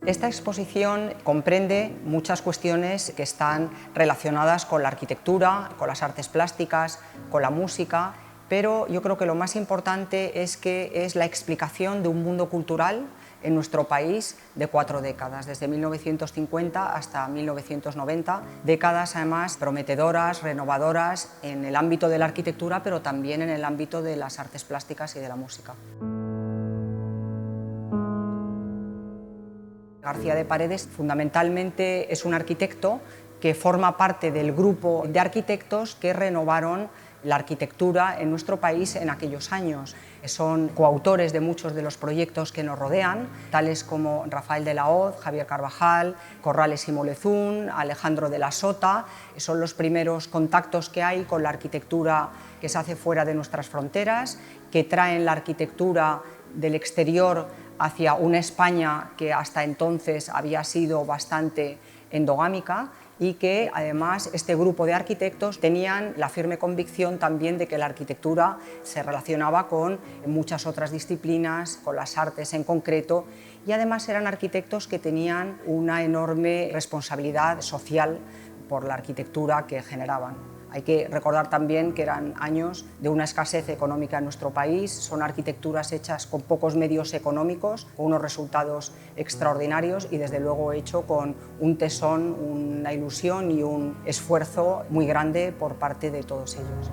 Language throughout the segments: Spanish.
Esta exposición comprende muchas cuestiones que están relacionadas con la arquitectura, con las artes plásticas, con la música, pero yo creo que lo más importante es que es la explicación de un mundo cultural en nuestro país de 4 décadas, desde 1950 hasta 1990, décadas además prometedoras, renovadoras en el ámbito de la arquitectura, pero también en el ámbito de las artes plásticas y de la música. García de Paredes fundamentalmente es un arquitecto que forma parte del grupo de arquitectos que renovaron la arquitectura en nuestro país en aquellos años. Son coautores de muchos de los proyectos que nos rodean, tales como Rafael de la Hoz, Javier Carvajal, Corrales y Molezzún, Alejandro de la Sota. Son los primeros contactos que hay con la arquitectura que se hace fuera de nuestras fronteras, que traen la arquitectura del exterior hacia una España que hasta entonces había sido bastante endogámica y que además este grupo de arquitectos tenían la firme convicción también de que la arquitectura se relacionaba con muchas otras disciplinas, con las artes en concreto, y además eran arquitectos que tenían una enorme responsabilidad social por la arquitectura que generaban. Hay que recordar también que eran años de una escasez económica en nuestro país, son arquitecturas hechas con pocos medios económicos, con unos resultados extraordinarios y desde luego hecho con un tesón, una ilusión y un esfuerzo muy grande por parte de todos ellos.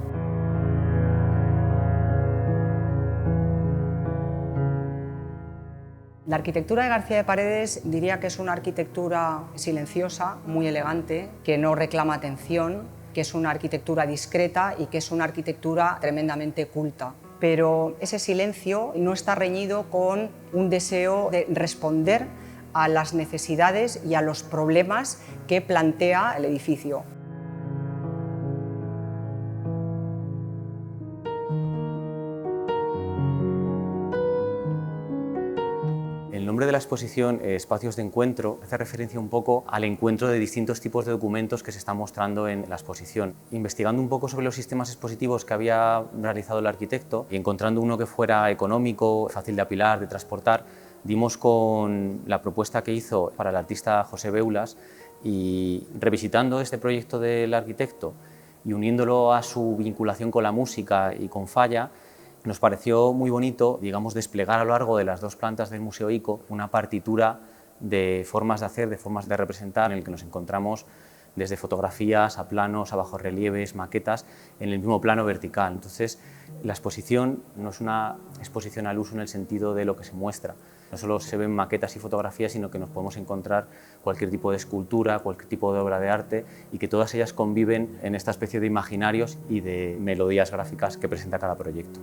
La arquitectura de García de Paredes diría que es una arquitectura silenciosa, muy elegante, que no reclama atención, que es una arquitectura discreta y que es una arquitectura tremendamente culta. Pero ese silencio no está reñido con un deseo de responder a las necesidades y a los problemas que plantea el edificio. El nombre de la exposición, Espacios de Encuentro, hace referencia un poco al encuentro de distintos tipos de documentos que se están mostrando en la exposición. Investigando un poco sobre los sistemas expositivos que había realizado el arquitecto y encontrando uno que fuera económico, fácil de apilar, de transportar, dimos con la propuesta que hizo para el artista José Beulas y revisitando este proyecto del arquitecto y uniéndolo a su vinculación con la música y con Falla, nos pareció muy bonito, digamos, desplegar a lo largo de las dos plantas del Museo ICO una partitura de formas de hacer, de formas de representar, en el que nos encontramos desde fotografías a planos, a bajorrelieves, maquetas, en el mismo plano vertical. Entonces, la exposición no es una exposición al uso en el sentido de lo que se muestra. No solo se ven maquetas y fotografías, sino que nos podemos encontrar cualquier tipo de escultura, cualquier tipo de obra de arte y que todas ellas conviven en esta especie de imaginarios y de melodías gráficas que presenta cada proyecto.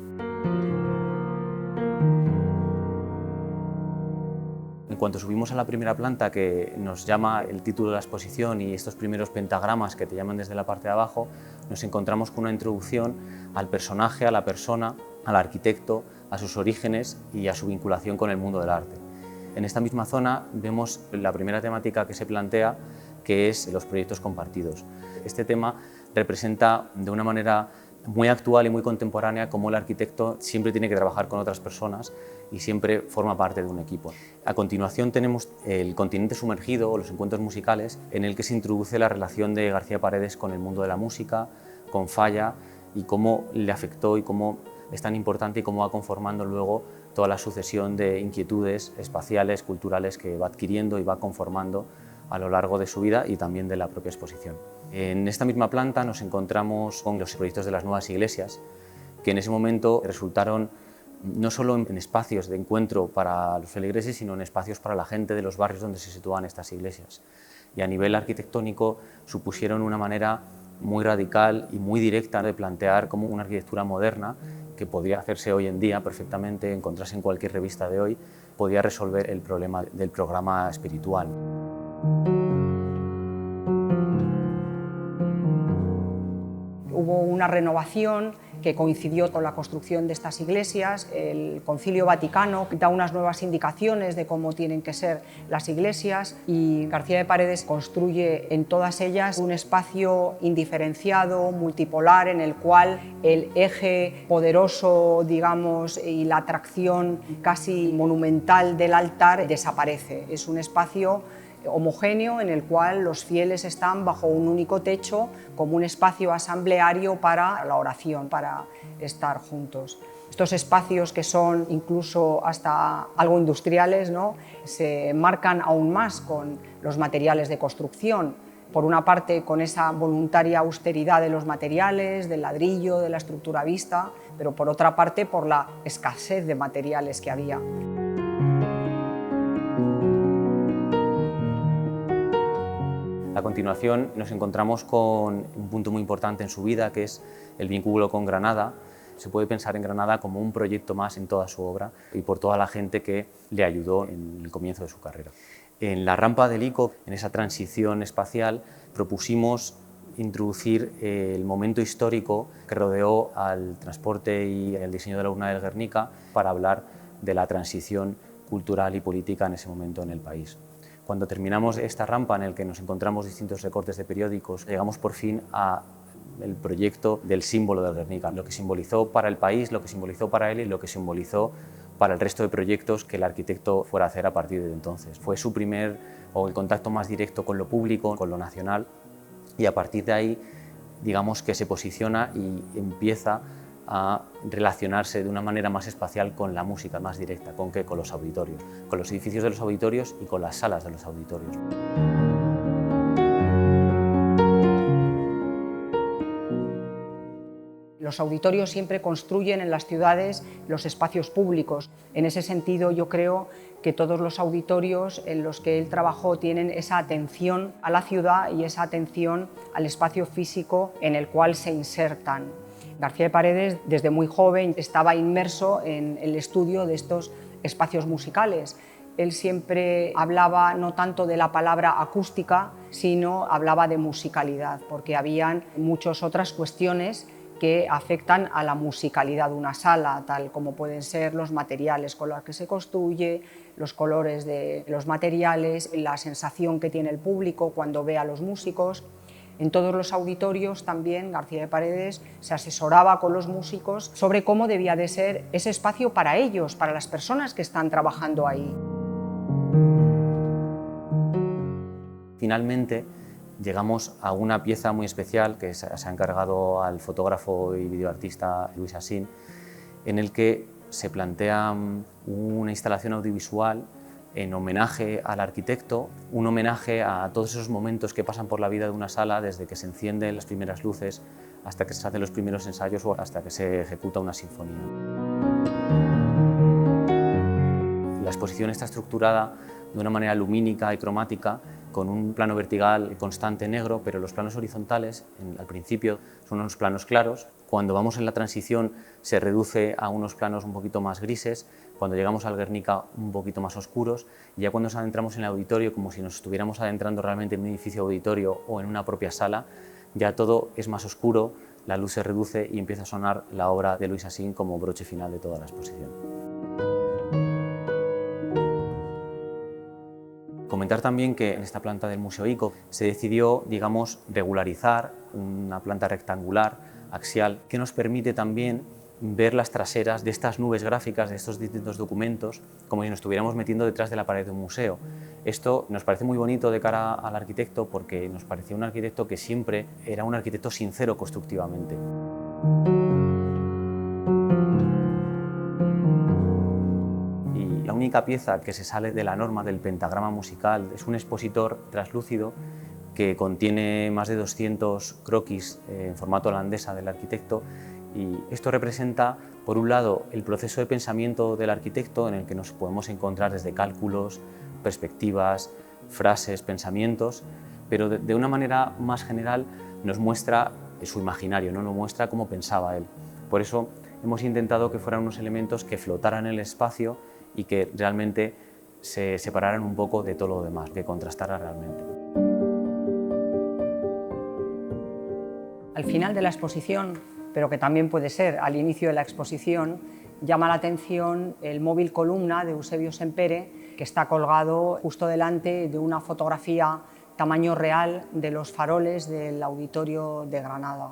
En cuanto subimos a la primera planta, que nos llama el título de la exposición y estos primeros pentagramas que te llaman desde la parte de abajo, nos encontramos con una introducción al personaje, a la persona, al arquitecto, a sus orígenes y a su vinculación con el mundo del arte. En esta misma zona vemos la primera temática que se plantea, que es los proyectos compartidos. Este tema representa de una manera muy actual y muy contemporánea cómo el arquitecto siempre tiene que trabajar con otras personas y siempre forma parte de un equipo. A continuación tenemos el continente sumergido o los encuentros musicales, en el que se introduce la relación de García Paredes con el mundo de la música, con Falla y cómo le afectó y cómo es tan importante y cómo va conformando luego toda la sucesión de inquietudes espaciales, culturales que va adquiriendo y va conformando a lo largo de su vida y también de la propia exposición. En esta misma planta nos encontramos con los proyectos de las nuevas iglesias, que en ese momento resultaron no solo en espacios de encuentro para los feligreses, sino en espacios para la gente de los barrios donde se sitúan estas iglesias. Y a nivel arquitectónico supusieron una manera muy radical y muy directa de plantear como una arquitectura moderna que podría hacerse hoy en día perfectamente, encontrarse en cualquier revista de hoy, podía resolver el problema del programa espiritual. Hubo una renovación que coincidió con la construcción de estas iglesias. El Concilio Vaticano da unas nuevas indicaciones de cómo tienen que ser las iglesias y García de Paredes construye en todas ellas un espacio indiferenciado, multipolar, en el cual el eje poderoso, digamos, y la atracción casi monumental del altar desaparece. Es un espacio homogéneo en el cual los fieles están bajo un único techo como un espacio asambleario para la oración, para estar juntos. Estos espacios, que son incluso hasta algo industriales, ¿no?, se marcan aún más con los materiales de construcción. Por una parte, con esa voluntaria austeridad de los materiales, del ladrillo, de la estructura vista, pero por otra parte por la escasez de materiales que había. A continuación nos encontramos con un punto muy importante en su vida, que es el vínculo con Granada. Se puede pensar en Granada como un proyecto más en toda su obra y por toda la gente que le ayudó en el comienzo de su carrera. En la rampa del ICO, en esa transición espacial, propusimos introducir el momento histórico que rodeó al transporte y el diseño de la urna del Guernica para hablar de la transición cultural y política en ese momento en el país. Cuando terminamos esta rampa en la que nos encontramos distintos recortes de periódicos, llegamos por fin al proyecto del símbolo del Guernica, lo que simbolizó para el país, lo que simbolizó para él y lo que simbolizó para el resto de proyectos que el arquitecto fuera a hacer a partir de entonces. Fue su primer o el contacto más directo con lo público, con lo nacional, y a partir de ahí, digamos que se posiciona y empieza a relacionarse de una manera más espacial con la música, más directa. ¿Con qué? Con los auditorios, con los edificios de los auditorios y con las salas de los auditorios. Los auditorios siempre construyen en las ciudades los espacios públicos. En ese sentido, yo creo que todos los auditorios en los que él trabajó tienen esa atención a la ciudad y esa atención al espacio físico en el cual se insertan. García de Paredes, desde muy joven, estaba inmerso en el estudio de estos espacios musicales. Él siempre hablaba no tanto de la palabra acústica, sino hablaba de musicalidad, porque habían muchas otras cuestiones que afectan a la musicalidad de una sala, tal como pueden ser los materiales con los que se construye, los colores de los materiales, la sensación que tiene el público cuando ve a los músicos. En todos los auditorios también García de Paredes se asesoraba con los músicos sobre cómo debía de ser ese espacio para ellos, para las personas que están trabajando ahí. Finalmente llegamos a una pieza muy especial que se ha encargado al fotógrafo y videoartista Luis Asín, en el que se plantea una instalación audiovisual en homenaje al arquitecto, un homenaje a todos esos momentos que pasan por la vida de una sala, desde que se encienden las primeras luces hasta que se hacen los primeros ensayos o hasta que se ejecuta una sinfonía. La exposición está estructurada de una manera lumínica y cromática, con un plano vertical constante negro, pero los planos horizontales al principio son unos planos claros. Cuando vamos en la transición se reduce a unos planos un poquito más grises, cuando llegamos al Guernica un poquito más oscuros, y ya cuando nos adentramos en el auditorio, como si nos estuviéramos adentrando realmente en un edificio auditorio o en una propia sala, ya todo es más oscuro, la luz se reduce y empieza a sonar la obra de Luis Asín como broche final de toda la exposición. Comentar también que en esta planta del Museo ICO se decidió, digamos, regularizar una planta rectangular, axial, que nos permite también ver las traseras de estas nubes gráficas, de estos distintos documentos, como si nos estuviéramos metiendo detrás de la pared de un museo. Esto nos parece muy bonito de cara al arquitecto, porque nos parecía un arquitecto que siempre era un arquitecto sincero constructivamente. La única pieza que se sale de la norma del pentagrama musical es un expositor translúcido que contiene más de 200 croquis en formato holandesa del arquitecto, y esto representa, por un lado, el proceso de pensamiento del arquitecto, en el que nos podemos encontrar desde cálculos, perspectivas, frases, pensamientos, pero de una manera más general nos muestra su imaginario, ¿no? Nos muestra cómo pensaba él. Por eso hemos intentado que fueran unos elementos que flotaran en el espacio y que realmente se separaran un poco de todo lo demás, que contrastara realmente. Al final de la exposición pero que también puede ser al inicio de la exposición, llama la atención el móvil columna de Eusebio Sempere, que está colgado justo delante de una fotografía tamaño real de los faroles del Auditorio de Granada.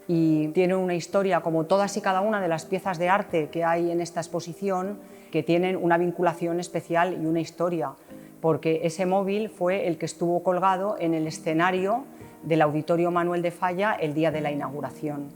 Y tiene una historia, como todas y cada una de las piezas de arte que hay en esta exposición, que tienen una vinculación especial y una historia, porque ese móvil fue el que estuvo colgado en el escenario del Auditorio Manuel de Falla el día de la inauguración.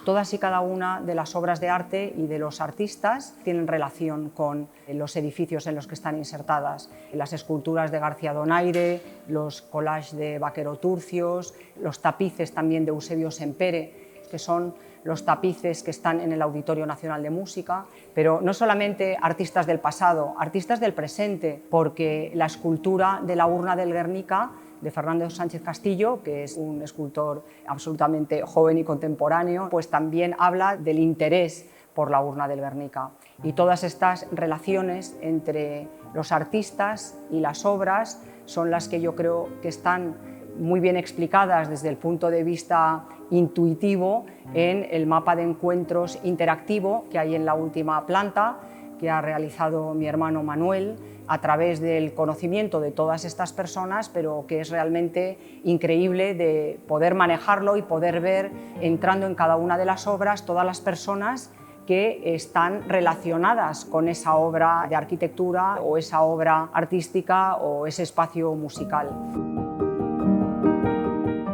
Todas y cada una de las obras de arte y de los artistas tienen relación con los edificios en los que están insertadas. Las esculturas de García Donaire, los collages de Vaquero Turcios, los tapices también de Eusebio Sempere, que son los tapices que están en el Auditorio Nacional de Música, pero no solamente artistas del pasado, artistas del presente, porque la escultura de la urna del Guernica de Fernando Sánchez Castillo, que es un escultor absolutamente joven y contemporáneo, pues también habla del interés por la urna del Guernica. Y todas estas relaciones entre los artistas y las obras son las que yo creo que están muy bien explicadas desde el punto de vista intuitivo en el mapa de encuentros interactivo que hay en la última planta, que ha realizado mi hermano Manuel, a través del conocimiento de todas estas personas, pero que es realmente increíble de poder manejarlo y poder ver, entrando en cada una de las obras, todas las personas que están relacionadas con esa obra de arquitectura o esa obra artística o ese espacio musical.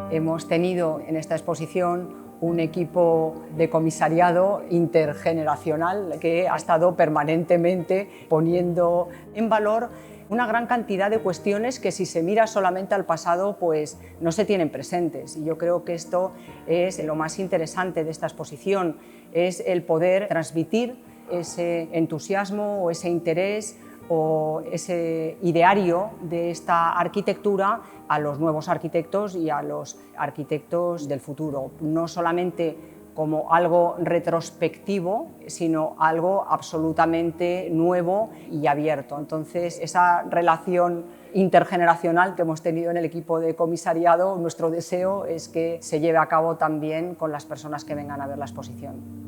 Hemos tenido en esta exposición un equipo de comisariado intergeneracional que ha estado permanentemente poniendo en valor una gran cantidad de cuestiones que, si se mira solamente al pasado, pues no se tienen presentes. Y yo creo que esto es lo más interesante de esta exposición, es el poder transmitir ese entusiasmo o ese interés o ese ideario de esta arquitectura a los nuevos arquitectos y a los arquitectos del futuro, no solamente como algo retrospectivo, sino algo absolutamente nuevo y abierto. Entonces, esa relación intergeneracional que hemos tenido en el equipo de comisariado, nuestro deseo es que se lleve a cabo también con las personas que vengan a ver la exposición.